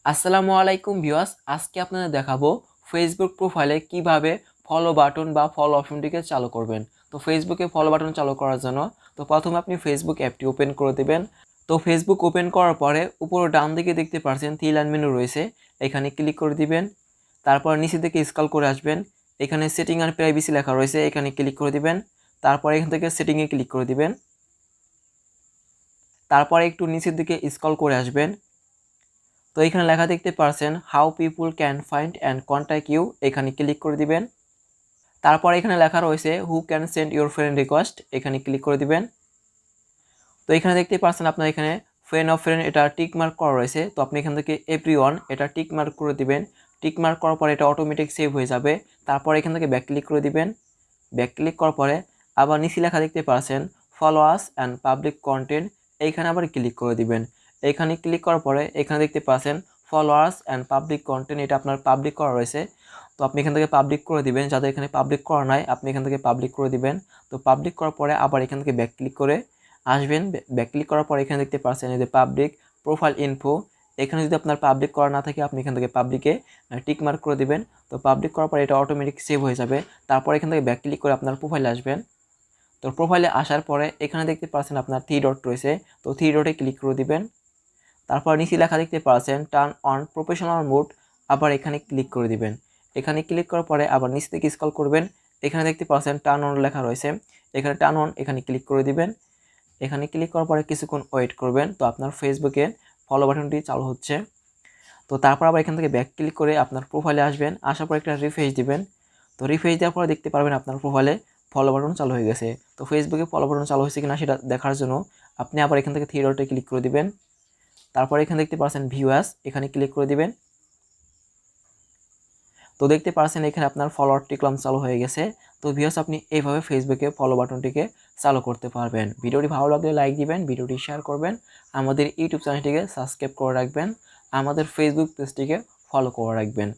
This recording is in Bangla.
আসসালামু আলাইকুম ভিউয়ার্স, আজকে আপনাদের দেখাবো ফেসবুক প্রোফাইলে কিভাবে ফলো বাটন বা ফলো অপশনটিকে চালু করবেন। তো ফেসবুকে ফলো বাটন চালু করার জন্য প্রথমে আপনি ফেসবুক অ্যাপটি ওপেন করে দেবেন। তো ফেসবুক ওপেন করার পরে উপরে ডান দিকে দেখতে পাচ্ছেন থ্রি লাইন মেনু রয়েছে, এখানে ক্লিক করে দিবেন। তারপর নিচের দিকে স্ক্রল করে আসবেন, এখানে সেটিং আর প্রাইভেসি লেখা রয়েছে, এখানে ক্লিক করে দিবেন। তারপর এখান থেকে সেটিংয়ে ক্লিক করে দিবেন। তারপর একটু নিচের দিকে স্ক্রল করে আসবেন। তো এখানে লেখা দেখতে পাচ্ছেন how people can find and contact you, এখানে ক্লিক করে দিবেন। তারপর এখানে লেখা রয়েছে who can send your friend request, এখানে ক্লিক করে দিবেন। তো এখানে দেখতে পাচ্ছেন আপনার এখানে ফ্রেন্ড অফ ফ্রেন্ড এটা টিক মার্ক করা রয়েছে, তো আপনি এখান থেকে এভরিওয়ান এটা টিক মার্ক করে দিবেন। টিক মার্ক করার পরে এটা অটোমেটিক সেভ হয়ে যাবে। তারপর এখান থেকে ব্যাক ক্লিক করে দিবেন। ব্যাক ক্লিক করার পরে আবার নিচে লেখা দেখতে পাচ্ছেন follow us and public content, এইখানে আবার ক্লিক করে দিবেন। এইখানে ক্লিক করার পরে এখানে দেখতে পাচ্ছেন ফলোয়ার্স অ্যান্ড পাবলিক কন্টেন্ট, এটা আপনার পাবলিক করা রয়েছে, তো আপনি এখান থেকে পাবলিক করে দিবেন। যাদের এখানে পাবলিক করা নাই আপনি এখান থেকে পাবলিক করে দিবেন। তো পাবলিক করার পরে আবার এখান থেকে ব্যাক ক্লিক করে আসবেন। ব্যাক ক্লিক করার পরে এখানে দেখতে পাচ্ছেন এই যে পাবলিক প্রোফাইল ইনফো, এখানে যদি আপনার পাবলিক করা না থাকে আপনি এখান থেকে পাবলিকে টিক মার্ক করে দিবেন। তো পাবলিক করার পরে এটা অটোমেটিক সেভ হয়ে যাবে। তারপর এখান থেকে ব্যাক ক্লিক করে আপনার প্রোফাইলে আসবেন। তো প্রোফাইলে আসার পরে এখানে দেখতে পাচ্ছেন আপনার থ্রি ডট রয়েছে, তো থ্রি ডটে ক্লিক করে দিবেন। তারপর নিচে লেখা দেখতে পাচ্ছেন টার্ন অন প্রফেশনাল মোড, আবার এখানে ক্লিক করে দিবেন। এখানে ক্লিক করার পরে আবার নিচ থেকে স্ক্রল করবেন, এখানে দেখতে পাচ্ছেন টার্ন অন লেখা রয়েছে, এখানে টার্ন অন এখানে ক্লিক করে দিবেন। এখানে ক্লিক করার পরে কিছুক্ষণ ওয়েট করবেন, তো আপনার ফেসবুকে ফলো বাটনটি চালু হচ্ছে। তো তারপর আবার এখান থেকে ব্যাক ক্লিক করে আপনার প্রোফাইলে আসবেন, আসার পর একটা রিফ্রেশ দিবেন। তো রিফ্রেশ দেওয়ার পরে দেখতে পারবেন আপনার প্রোফাইলে ফলো বাটন চালু হয়ে গেছে। তো ফেসবুকে ফলো বাটন চালু হয়েছে কিনা সেটা দেখার জন্য আপনি আবার এখান থেকে থ্রি ডটে ক্লিক করে দিবেন। তারপর এখানে দেখতে পাচ্ছেন ভিউ অ্যাজ, এখানে ক্লিক করে দিবেন। তো দেখতে পাচ্ছেন এখানে আপনার ফলোয়ার টিকলাম চালু হয়ে গেছে। তো ভিউয়ার্স আপনি এইভাবে ফেসবুকে ফলো বাটনটিকে চালু করতে পারবেন। ভিডিওটি ভালো লাগলে লাইক দিবেন, ভিডিওটি শেয়ার করবেন, আমাদের ইউটিউব চ্যানেলটিকে সাবস্ক্রাইব করে রাখবেন, আমাদের ফেসবুক পেজটিকে ফলো করে রাখবেন।